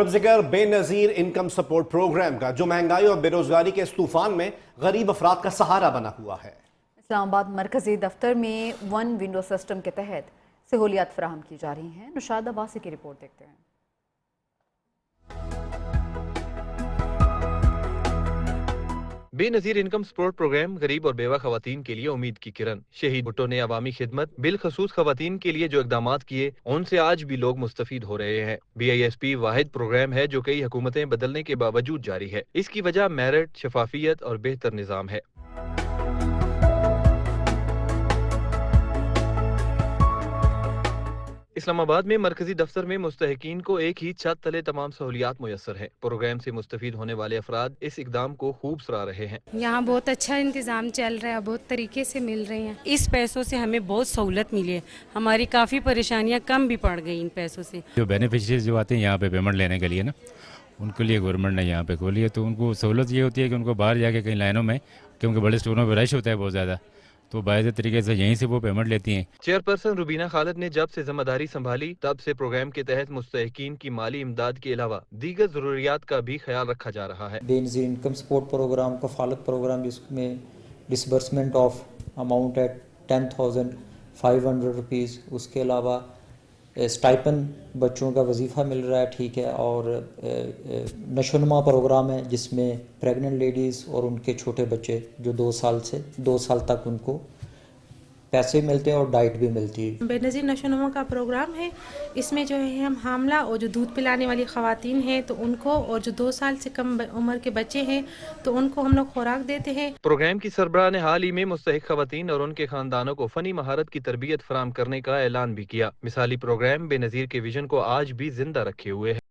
ذکر بے نظیر income support programme کا جو مہنگائی اور بے روزگاری کے اس طوفان میں غریب افراد کا سہارا بنا ہوا ہے۔ اسلام آباد مرکزی دفتر میں ون ونڈو سسٹم کے تحت سہولیات فراہم کی جا رہی ہیں۔ نشاد عباسی کی رپورٹ دیکھتے ہیں۔ بے نظیر انکم سپورٹ پروگرام غریب اور بیوہ خواتین کے لیے امید کی کرن۔ شہید بھٹو نے عوامی خدمت بالخصوص خواتین کے لیے جو اقدامات کیے ان سے آج بھی لوگ مستفید ہو رہے ہیں۔ BISP واحد پروگرام ہے جو کئی حکومتیں بدلنے کے باوجود جاری ہے۔ اس کی وجہ میرٹ، شفافیت اور بہتر نظام ہے۔ اسلام آباد میں مرکزی دفتر میں مستحقین کو ایک ہی چھت تلے تمام سہولیات میسر ہیں۔ پروگرام سے مستفید ہونے والے افراد اس اقدام کو خوب سراہ رہے ہیں۔ یہاں بہت اچھا انتظام چل رہا ہے، بہت طریقے سے مل رہے ہیں۔ اس پیسوں سے ہمیں بہت سہولت ملی ہے، ہماری کافی پریشانیاں کم بھی پڑ گئی ان پیسوں سے۔ جو بینیفیشریز جو آتے ہیں یہاں پہ پیمنٹ لینے کے لیے نا، ان کے لیے گورنمنٹ نے یہاں پہ کھولی ہے، تو ان کو سہولت یہ ہوتی ہے کہ ان کو باہر جا کے کئی لائنوں میں، کیونکہ بڑے اسٹوروں پہ رش ہوتا ہے بہت زیادہ، تو باعث طریقے سے یہیں سے وہ پیمنٹ لیتی ہیں۔ چیئرپرسن روبینہ خالد نے جب سے ذمہ داری سنبھالی تب سے پروگرام کے تحت مستحقین کی مالی امداد کے علاوہ دیگر ضروریات کا بھی خیال رکھا جا رہا ہے۔ Benazir income support programme Kafaalat programme, جس میں disbursement of amount at 10,500 rupees, اس کے علاوہ اسٹائپن بچوں کا وظیفہ مل رہا ہے، ٹھیک ہے، اور نشو و نما پروگرام ہے جس میں پریگننٹ لیڈیز اور ان کے چھوٹے بچے جو 2 سال تک ان کو پیسے ملتے ہیں اور ڈائٹ بھی ملتی ہے۔ بے نظیر نشو و نما کا پروگرام ہے، اس میں جو ہے ہم حاملہ اور جو دودھ پلانے والی خواتین ہیں تو ان کو، اور جو 2 سال سے کم عمر کے بچے ہیں تو ان کو ہم لوگ خوراک دیتے ہیں۔ پروگرام کی سربراہ نے حال ہی میں مستحق خواتین اور ان کے خاندانوں کو فنی مہارت کی تربیت فراہم کرنے کا اعلان بھی کیا۔ مثالی پروگرام بے نظیر کے ویژن کو آج بھی زندہ رکھے ہوئے ہے۔